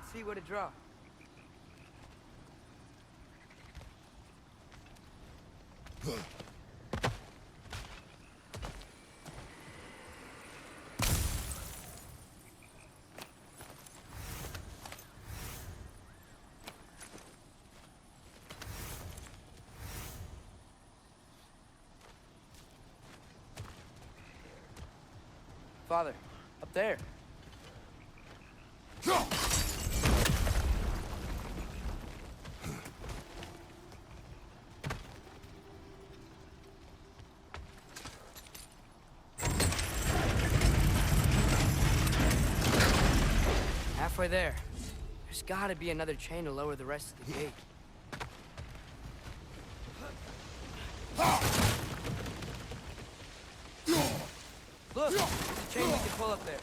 Let's see what it draws. Father, up there. Halfway there. There's gotta be another chain to lower the rest of the gate. Look, there's a chain we can pull up there.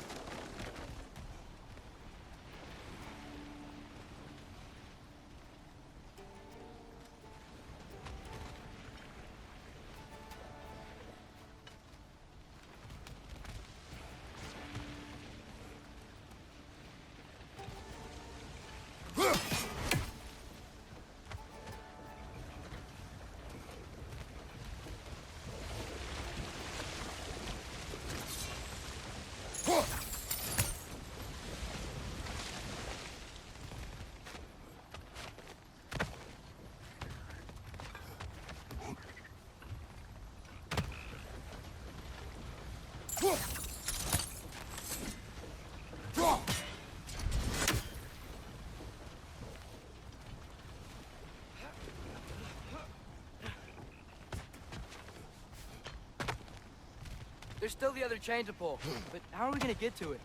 There's still the other chain to pull, but how are we gonna get to it?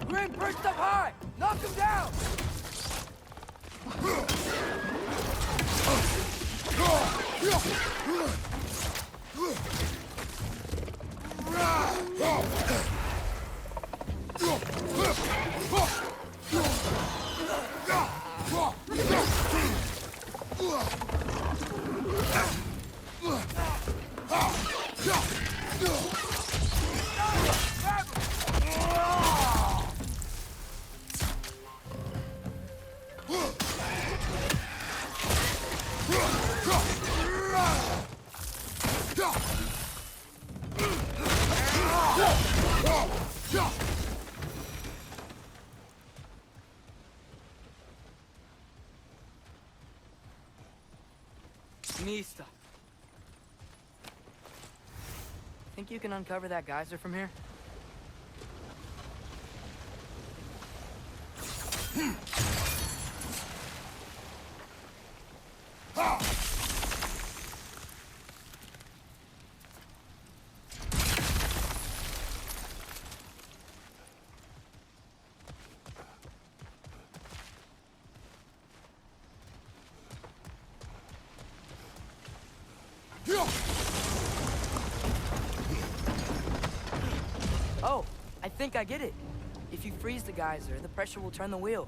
Grim, perched up high! Knock him down! Mista. Think you can uncover that geyser from here? Oh, I think I get it. If you freeze the geyser, the pressure will turn the wheel.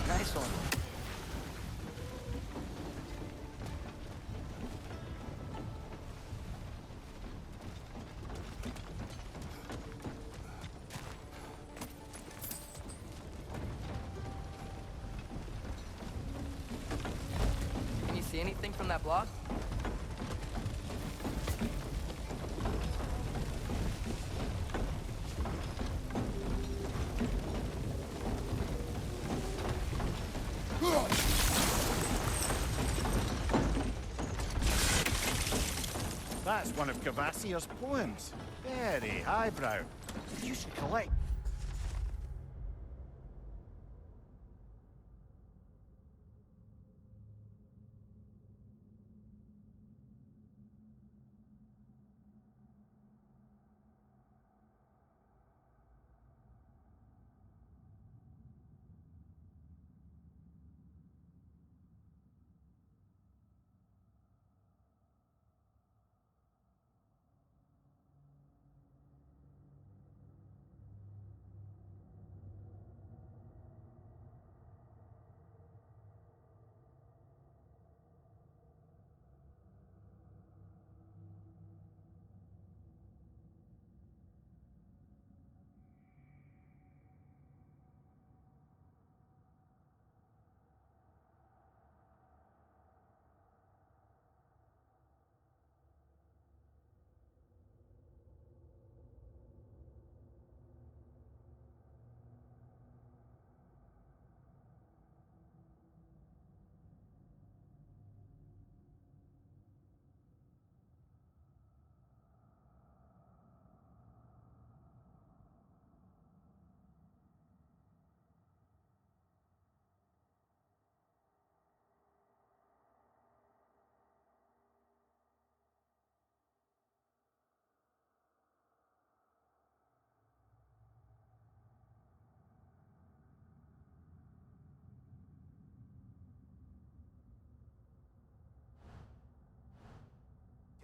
Nice one. Can you see anything from that block? That's one of Cavassier's poems. Very highbrow. You should collect.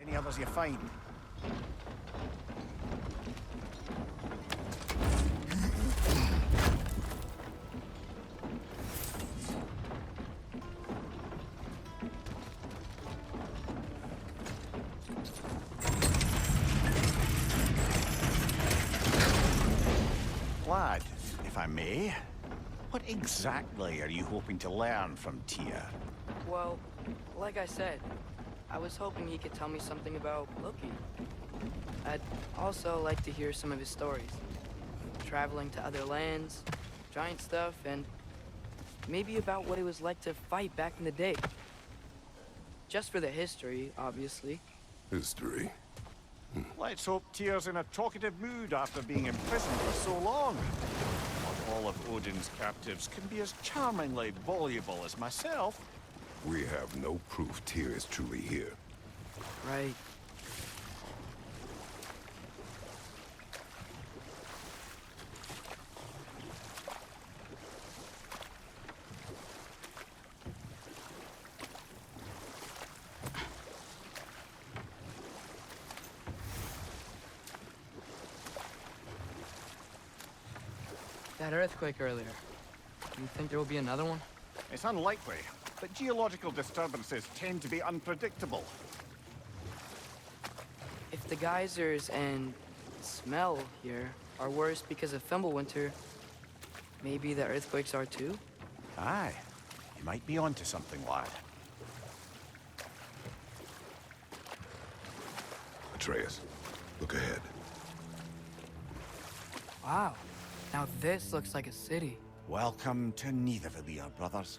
Any others you find? Lad, if I may, what exactly are you hoping to learn from Tyr? Well, like I said, I was hoping he could tell me something about Loki. I'd also like to hear some of his stories. Traveling to other lands, giant stuff, and maybe about what it was like to fight back in the day. Just for the history, obviously. History? Let's hope Tyr's in a talkative mood after being imprisoned for so long. Not all of Odin's captives can be as charmingly voluble as myself. We have no proof Tyr is truly here. Right. That earthquake earlier. Do you think there will be another one? It's unlikely, but geological disturbances tend to be unpredictable. If the geysers and smell here are worse because of Fimbulwinter, maybe the earthquakes are too? Aye, you might be onto something, lad. Atreus, look ahead. Wow. Now this looks like a city. Welcome to Nidavellir, brothers.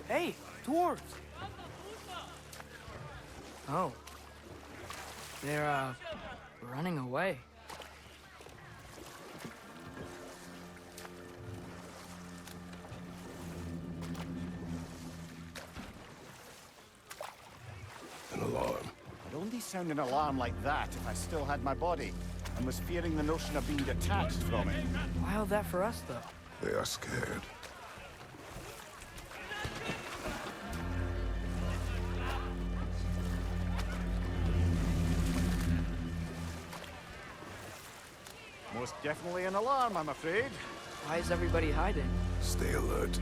Hey, dwarves! Oh. They're, running away. An alarm. I'd only sound an alarm like that if I still had my body, and was fearing the notion of being detached from it. Wild that for us, though. They are scared. Most definitely an alarm, I'm afraid. Why is everybody hiding? Stay alert.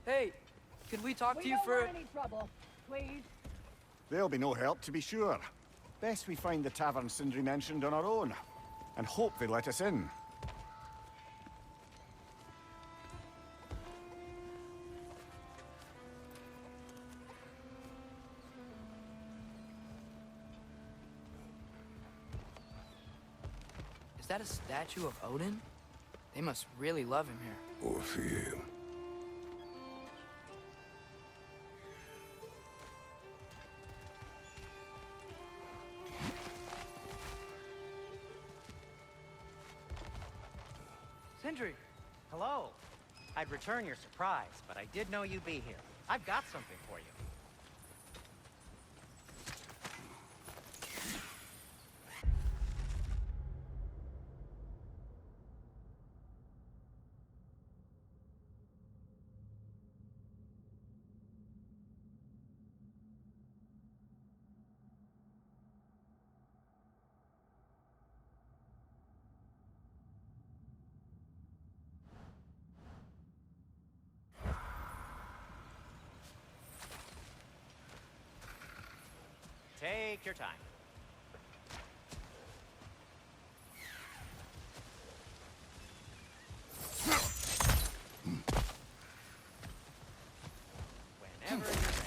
Hey, could we talk to you don't for... want any trouble, please. There'll be no help, to be sure. Best we find the tavern Sindri mentioned on our own, and hope they let us in. Is that a statue of Odin? They must really love him here. Or fear him. Sindri! Hello. I'd return your surprise, but I did know you'd be here. I've got something for you. Take your time. Whenever you're ready.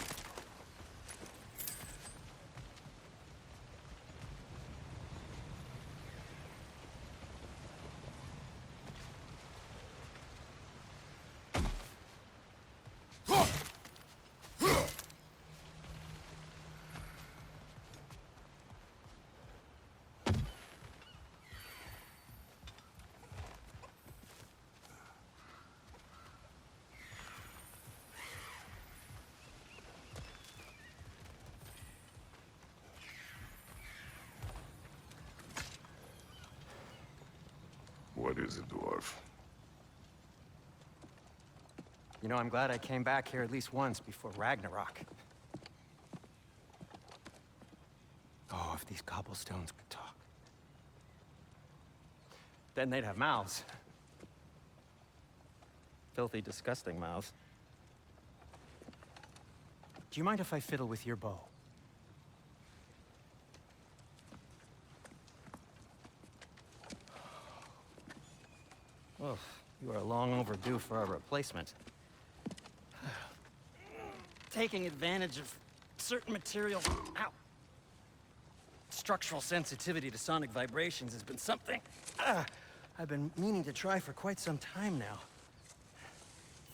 What is it, dwarf? You know, I'm glad I came back here at least once before Ragnarok. Oh, if these cobblestones could talk. Then they'd have mouths. Filthy, disgusting mouths. Do you mind if I fiddle with your bow? Oh, you are long overdue for a replacement. Taking advantage of certain materials. Ow! Structural sensitivity to sonic vibrations has been something I've been meaning to try for quite some time now.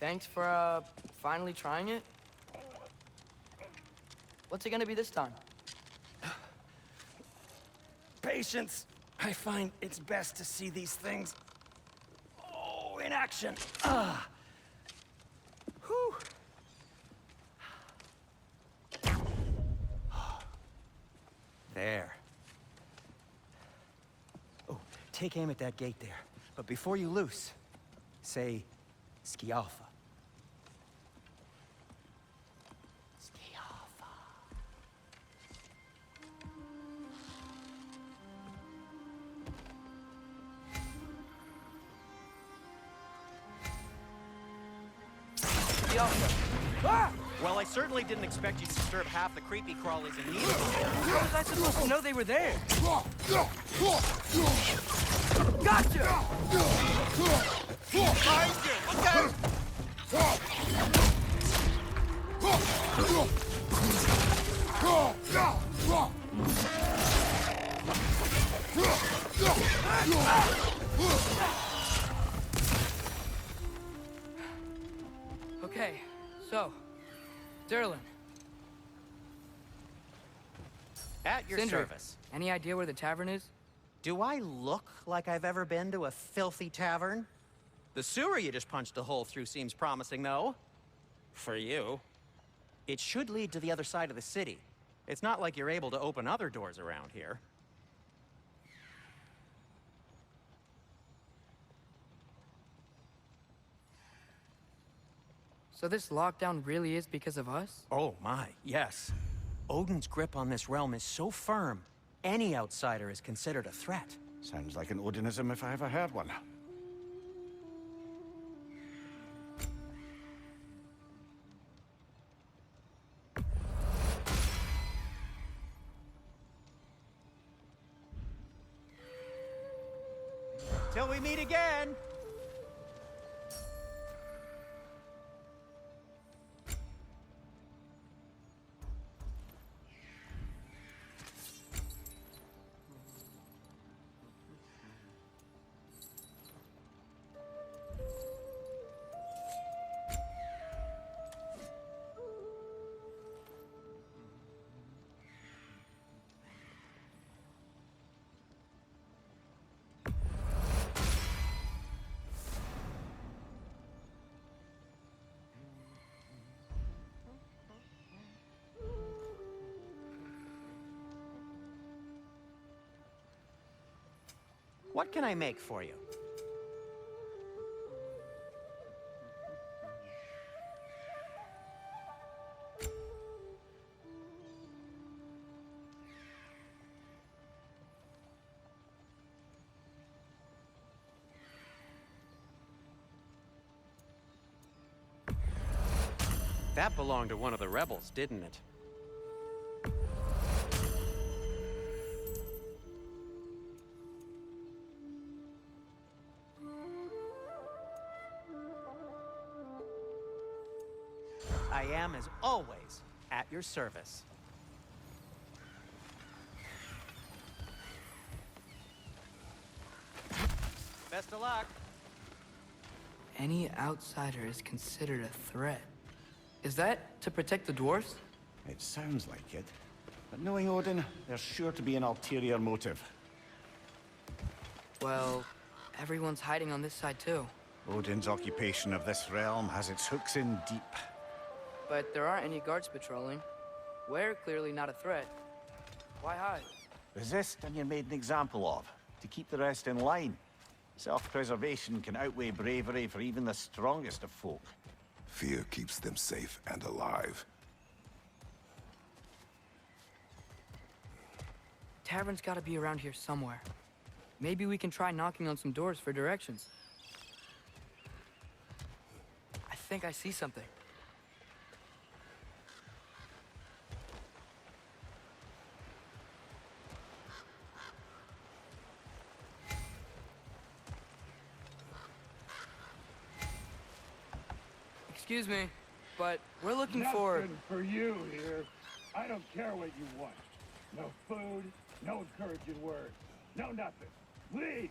Thanks for, finally trying it. What's it gonna be this time? Patience. I find it's best to see these things, in action. Ah. Whew. There. Oh, take aim at that gate there. But before you loose, say, Skialfa. Skialfa. Ah! Well, I certainly didn't expect you to disturb half the creepy crawlies in need. How was I supposed to know they were there? Gotcha! Behind you! Look out! Okay, so, Derlin, At your Sindri, service. any idea where the tavern is? Do I look like I've ever been to a filthy tavern? The sewer you just punched a hole through seems promising, though. For you. It should lead to the other side of the city. It's not like you're able to open other doors around here. So this lockdown really is because of us? Oh my, yes. Odin's grip on this realm is so firm, any outsider is considered a threat. Sounds like an Odinism if I ever heard one. Till we meet again! What can I make for you? That belonged to one of the rebels, didn't it? I am, as always, at your service. Best of luck. Any outsider is considered a threat. Is that to protect the dwarves? It sounds like it. But knowing Odin, there's sure to be an ulterior motive. Well, everyone's hiding on this side too. Odin's occupation of this realm has its hooks in deep. But there aren't any guards patrolling. We're clearly not a threat. Why hide? Resist and you're made an example of, to keep the rest in line. Self-preservation can outweigh bravery for even the strongest of folk. Fear keeps them safe and alive. Tavern's gotta be around here somewhere. Maybe we can try knocking on some doors for directions. I think I see something. Excuse me, but we're looking for... Nothing for you here. I don't care what you want. No food, no encouraging words, no nothing. Leave!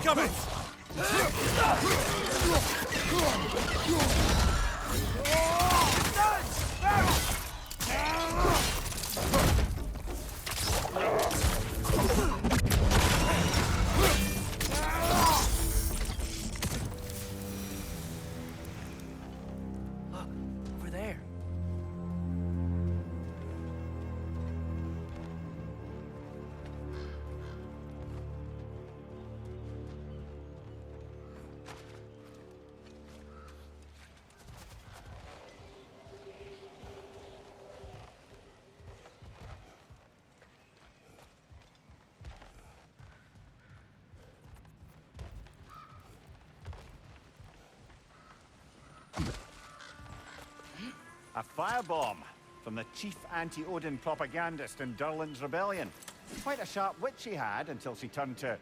incoming! Look, over there. A firebomb from the chief anti-Odin propagandist in Durlin's rebellion. Quite a sharp wit she had until she turned to...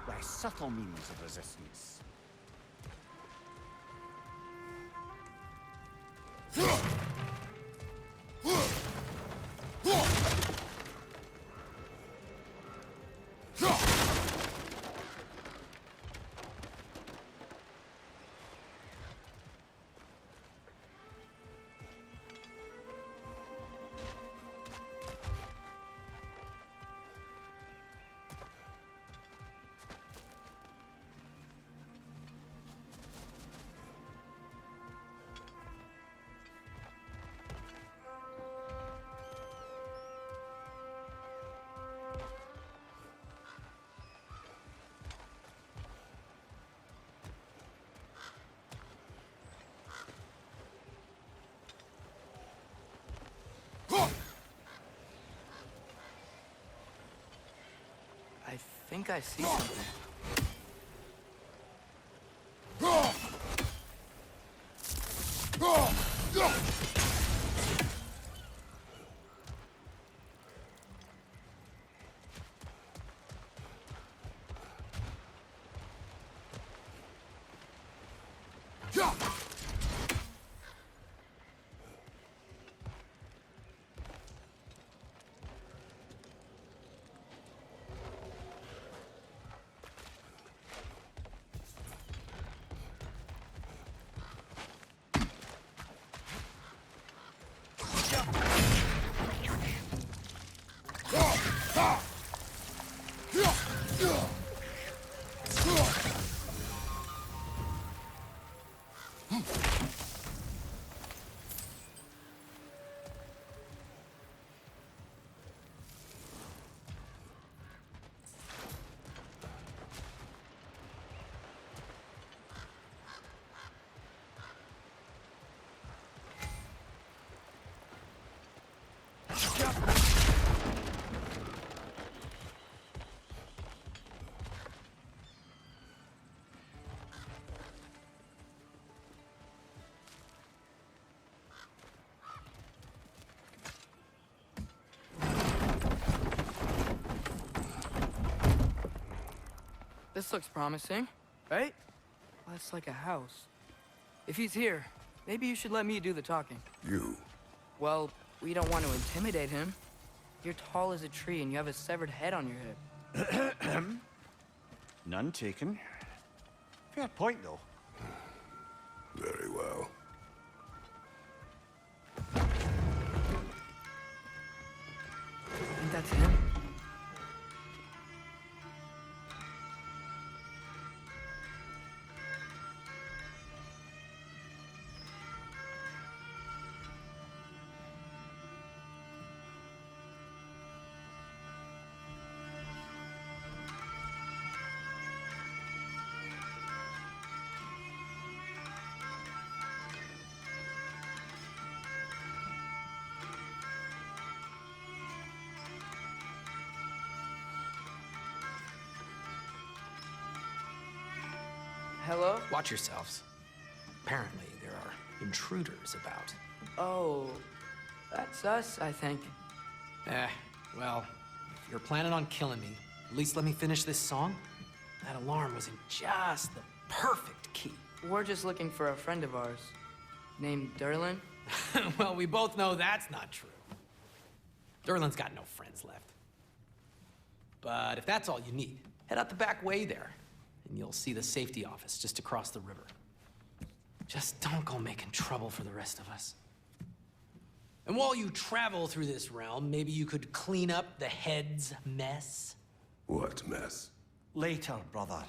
by subtle means of resistance. I think I see something. This looks promising, right? Well, that's like a house. If he's here, maybe you should let me do the talking. You. Well, we don't want to intimidate him. You're tall as a tree and you have a severed head on your head. None taken. Fair point, though. Very well. I think that's him. Hello? Watch yourselves. Apparently, there are intruders about. Oh, that's us, I think. Well, if you're planning on killing me, at least let me finish this song. That alarm was in just the perfect key. We're just looking for a friend of ours named Derlin. Well, we both know that's not true. Derlin's got no friends left. But if that's all you need, head out the back way there, and you'll see the safety office just across the river. Just don't go making trouble for the rest of us. And while you travel through this realm, maybe you could clean up the head's mess? What mess? Later, brother.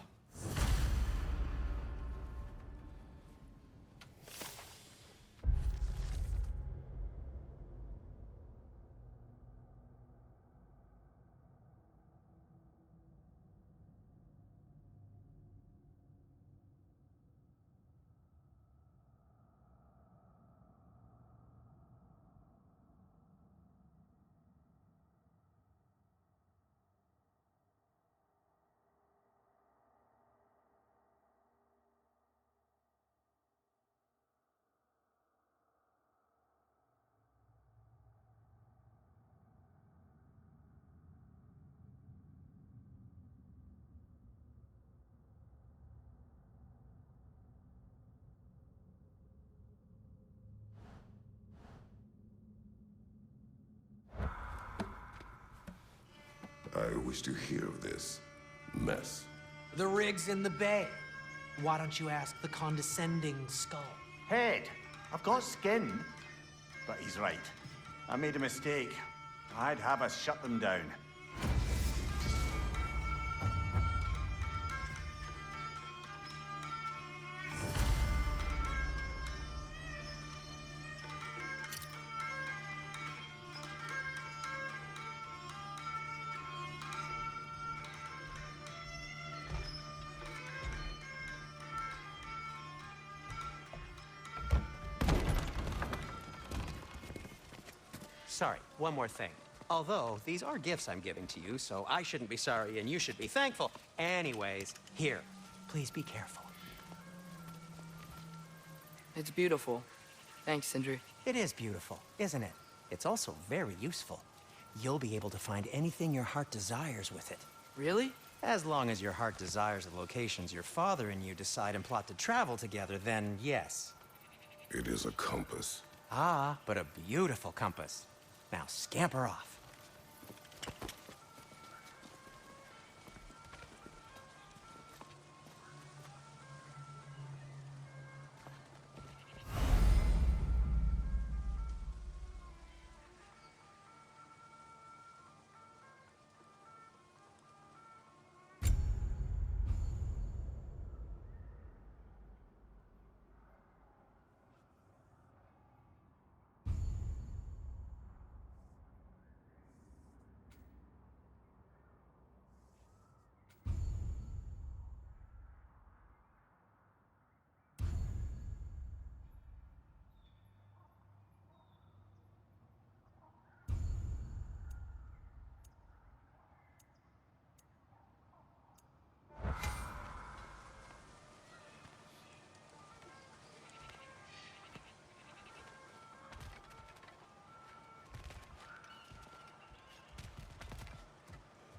I wish to hear of this mess. The rig's in the bay. Why don't you ask the condescending skull? Head, I've got skin. But he's right. I made a mistake. I'd have us shut them down. Sorry, one more thing. Although, these are gifts I'm giving to you, so I shouldn't be sorry and you should be thankful. Anyways, here, please be careful. It's beautiful. Thanks, Sindri. It is beautiful, isn't it? It's also very useful. You'll be able to find anything your heart desires with it. Really? As long as your heart desires the locations your father and you decide and plot to travel together, then yes. It is a compass. Ah, but a beautiful compass. Now scamper off.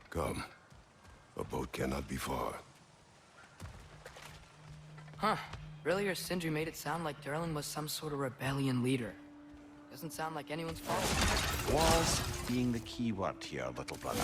Come. A boat cannot be far. Huh. Earlier, Sindri made it sound like Derlin was some sort of rebellion leader. Doesn't sound like anyone's fault. Was being the key word here, little brother.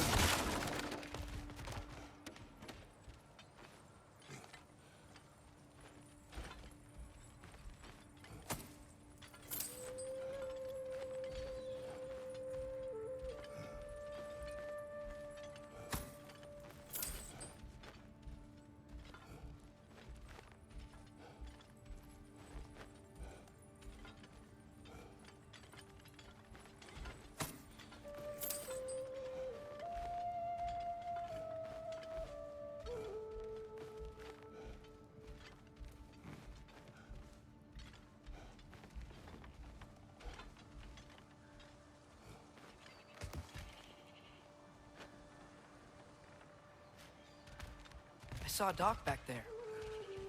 saw a dock back there.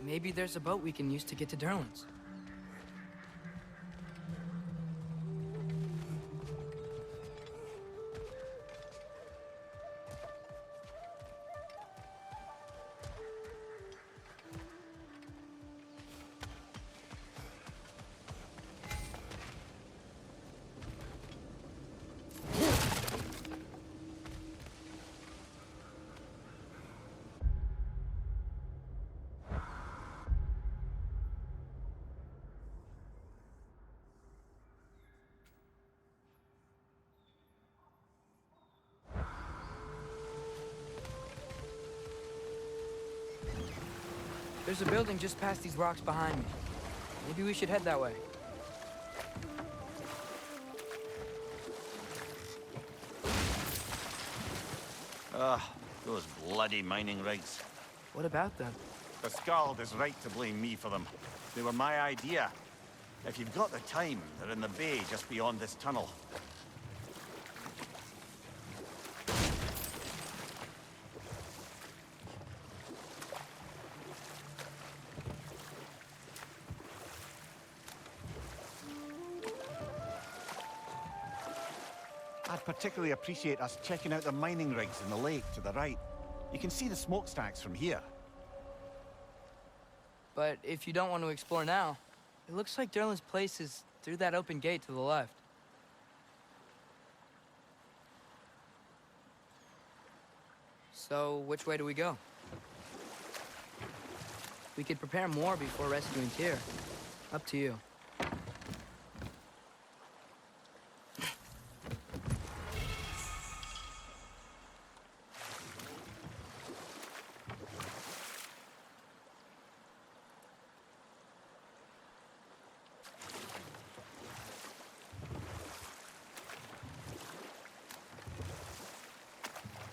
Maybe there's a boat we can use to get to Durlin's. There's a building just past these rocks behind me. Maybe we should head that way. Those bloody mining rigs. What about them? The Skald is right to blame me for them. They were my idea. If you've got the time, they're in the bay just beyond this tunnel. I'd particularly appreciate us checking out the mining rigs in the lake to the right. You can see the smokestacks from here. But if you don't want to explore now, it looks like Durlin's place is through that open gate to the left. So, which way do we go? We could prepare more before rescuing Tyr. Up to you.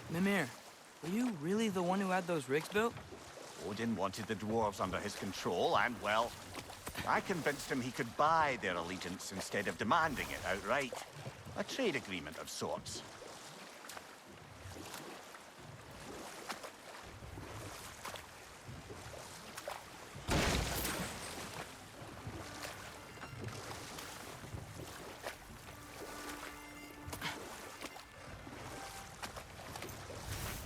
Mimir, were you really the one who had those rigs built? Odin wanted the dwarves under his control, and, well, I convinced him he could buy their allegiance instead of demanding it outright. A trade agreement of sorts.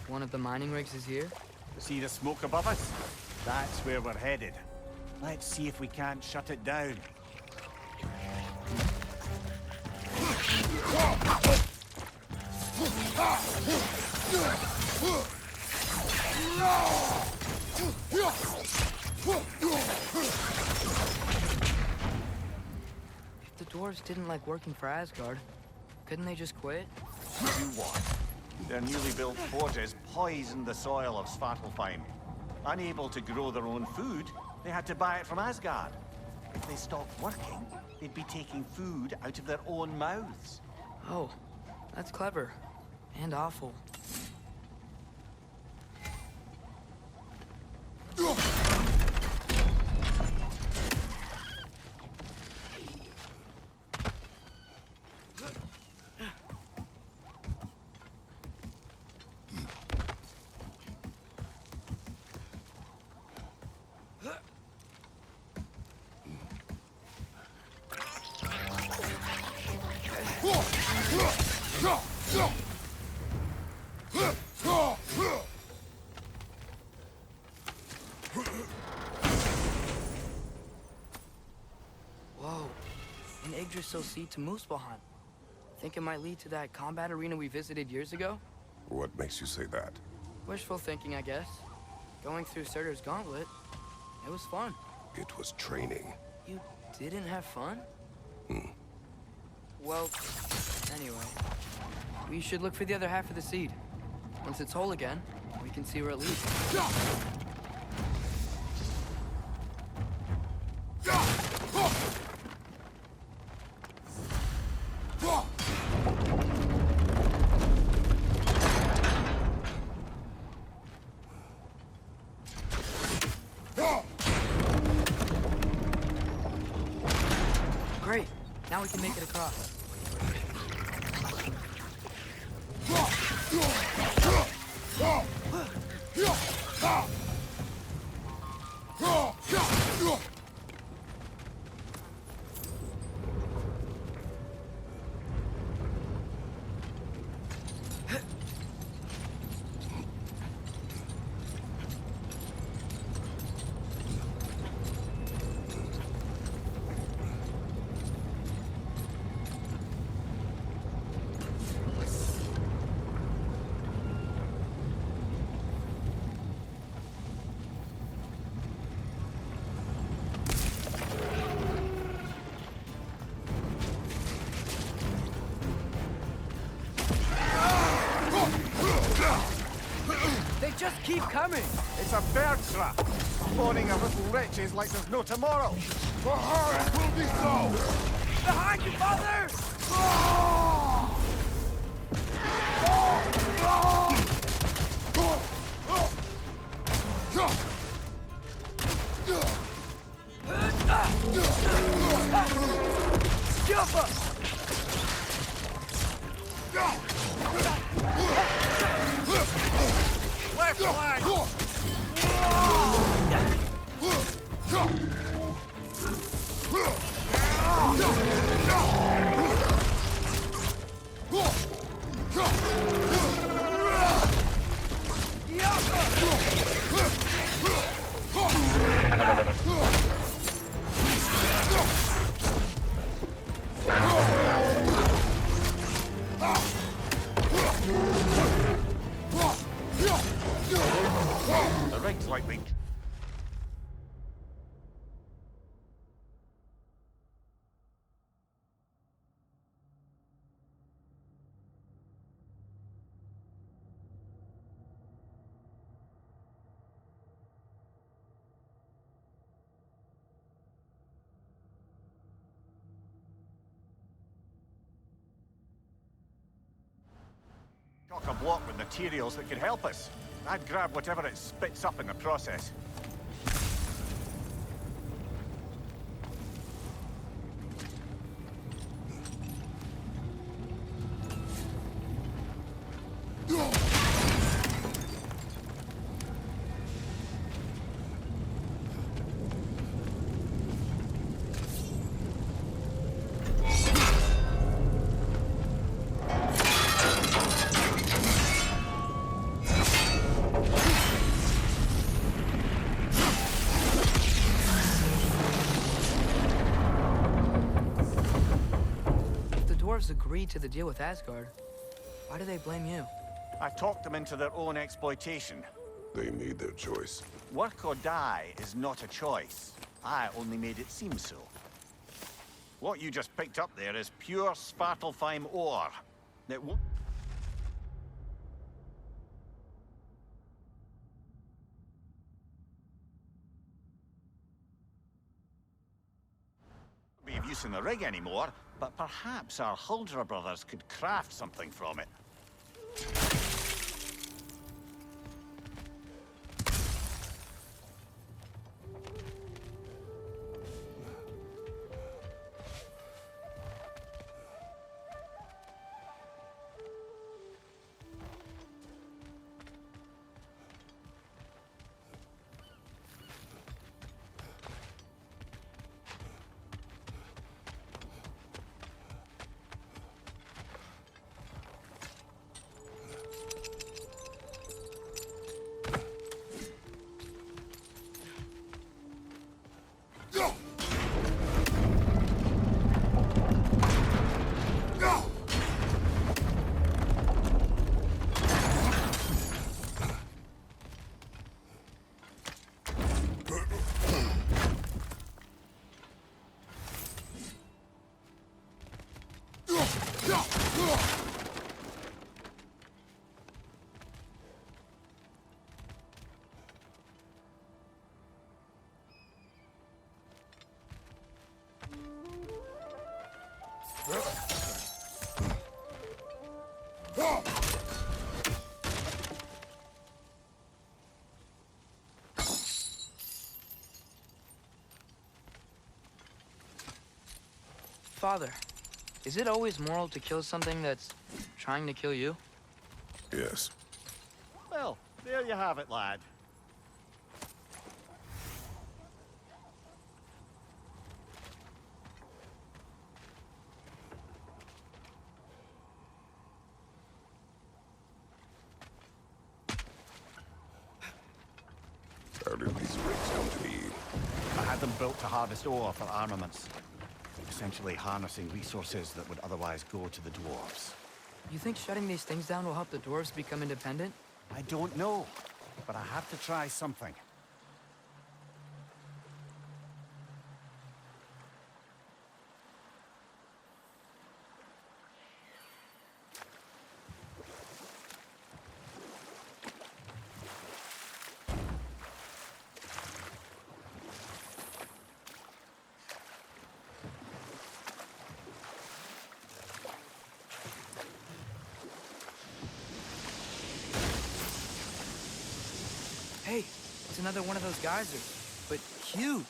One of the mining rigs is here? See the smoke above us? That's where we're headed. Let's see if we can't shut it down. If the dwarves didn't like working for Asgard, couldn't they just quit? Do what? Their newly built forges poisoned the soil of Svartalfheim. Unable to grow their own food, they had to buy it from Asgard. If they stopped working, they'd be taking food out of their own mouths. Oh, that's clever. And awful. Whoa, an Yggdrasil seed to Muspelheim. Think it might lead to that combat arena we visited years ago? What makes you say that? Wishful thinking, I guess. Going through Surtur's gauntlet, it was fun. It was training. You didn't have fun? Well, anyway, we should look for the other half of the seed. Once it's whole again, we can see where it leads. Great, now we can make it across. coming! It's a bird trap! Spawning a little wretches like there's no tomorrow! For her, it will be so! Behind you, father! Jumper! Left flank! The rig's likely. Chock a block with materials that could help us. I'd grab whatever it spits up in the process. Agreed to the deal with Asgard. Why do they blame you? I talked them into their own exploitation. They made their choice. Work or die is not a choice. I only made it seem so. What you just picked up there is pure Svartalfheim ore. It won't be of use in the rig anymore, but perhaps our Huldra brothers could craft something from it. Father, is it always moral to kill something that's trying to kill you? Yes. Well, there you have it, lad. How did these rigs come to be? I had them built to harvest ore for armaments. Essentially harnessing resources that would otherwise go to the dwarves. You think shutting these things down will help the dwarves become independent? I don't know, but I have to try something. another one of those geysers, but huge.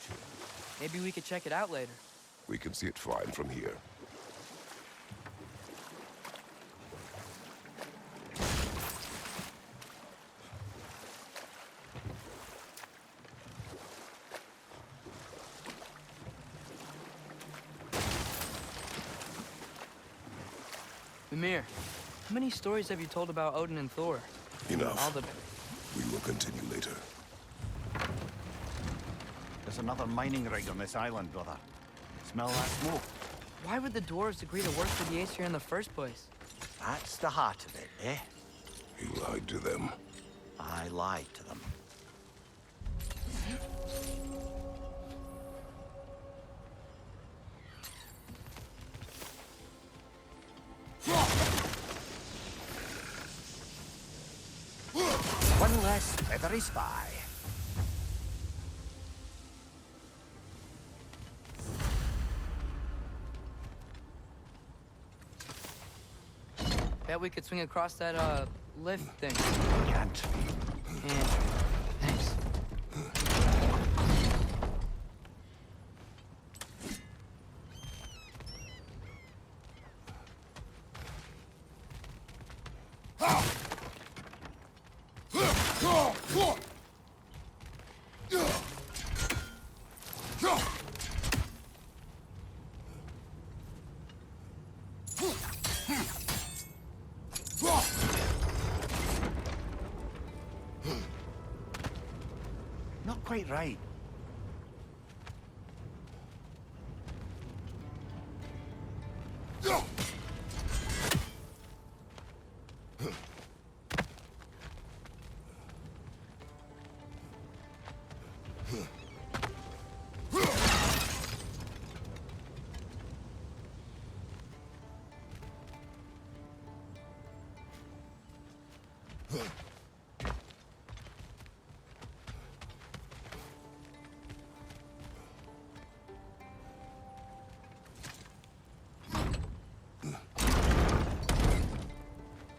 Maybe we could check it out later. We can see it fine from here. Mimir, how many stories have you told about Odin and Thor? Enough. All the... We will continue later. There's another mining rig on this island, brother. Smell that smoke? Why would the dwarves agree to work for the Aesir in the first place? That's the heart of it, eh? He lied to them. I lied to them. One less feathery spy. Bet we could swing across that, lift thing. Can't. And... Thanks. Not quite right.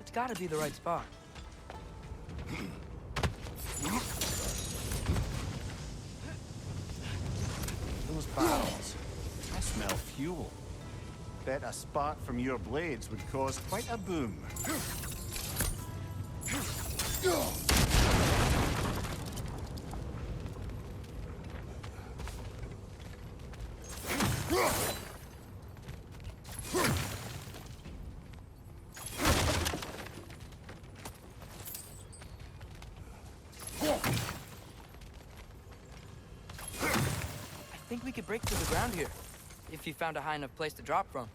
It's gotta be the right spot. Those barrels. I smell fuel. Bet a spark from your blades would cause quite a boom. I think we could break through the ground here, if you found a high enough place to drop from.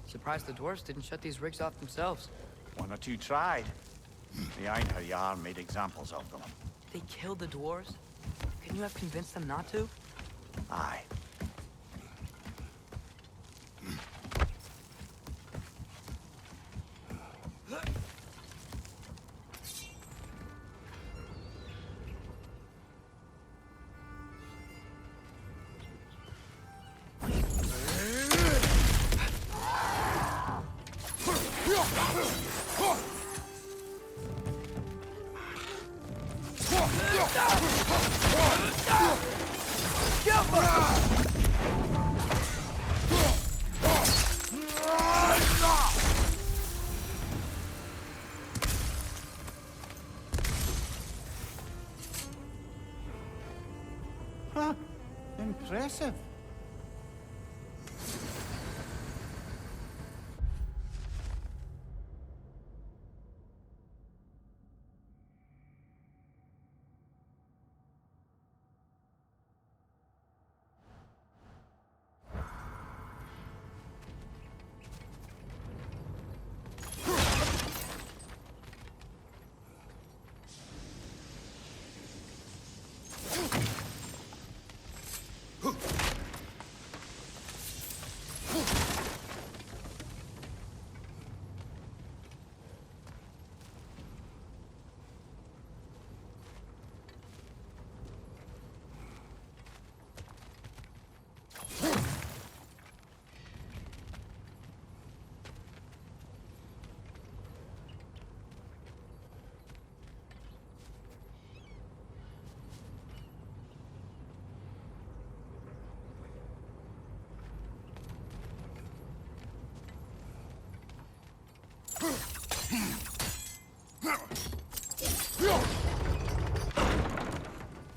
Surprised the dwarves didn't shut these rigs off themselves. One or two tried. The Einherjar Jarl made examples of them. They killed the dwarves? Couldn't you have convinced them not to? Aye. Huh. Impressive.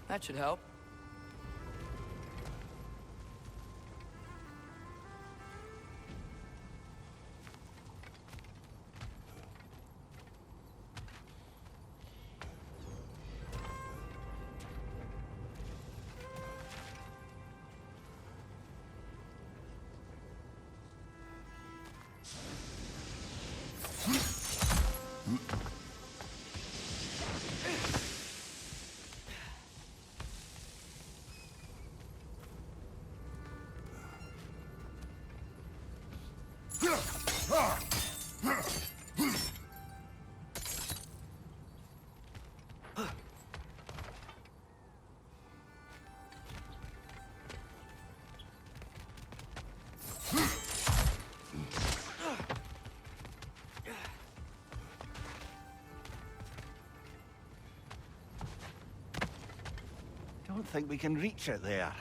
That should help. Don't think we can reach it there.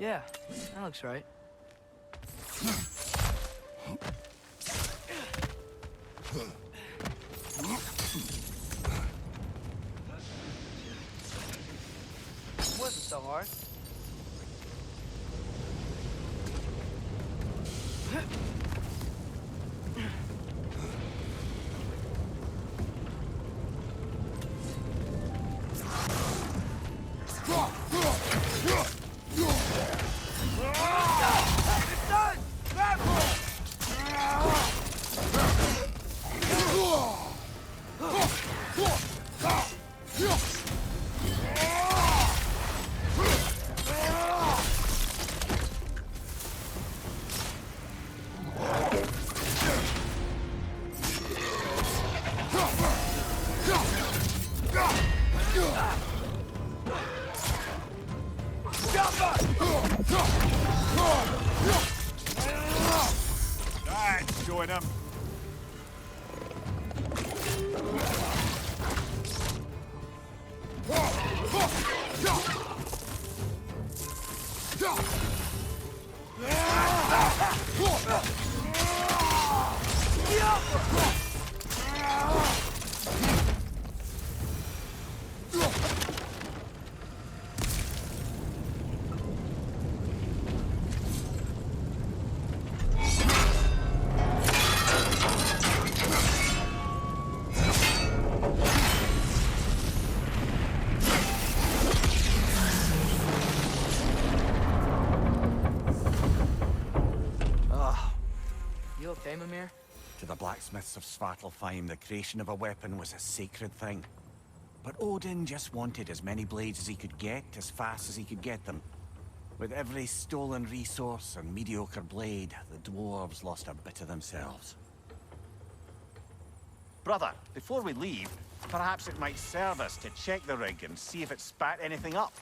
Yeah, that looks right. It wasn't so hard. That's showing him. You okay, Mimir? To the blacksmiths of Svartalfheim, the creation of a weapon was a sacred thing. But Odin just wanted as many blades as he could get, as fast as he could get them. With every stolen resource and mediocre blade, the dwarves lost a bit of themselves. Brother, before we leave, perhaps it might serve us to check the rig and see if it spat anything up.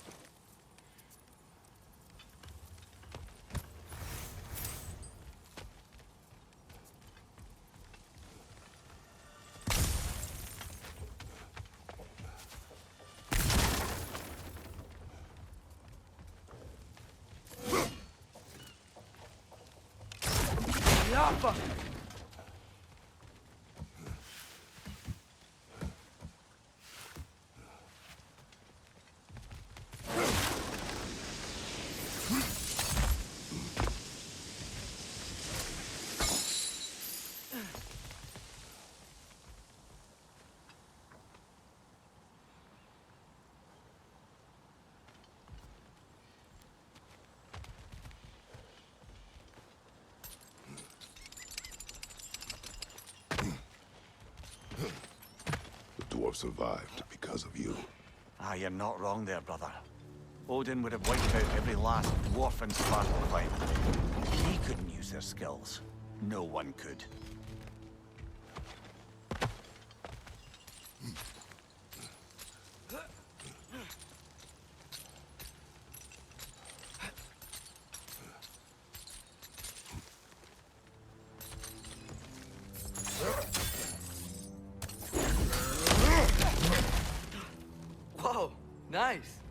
Yappa! The dwarf survived because of you. Ah, you're not wrong there, brother. Odin would have wiped out every last dwarf in Svartalfheim. If he couldn't use their skills, no one could. Whoa, nice.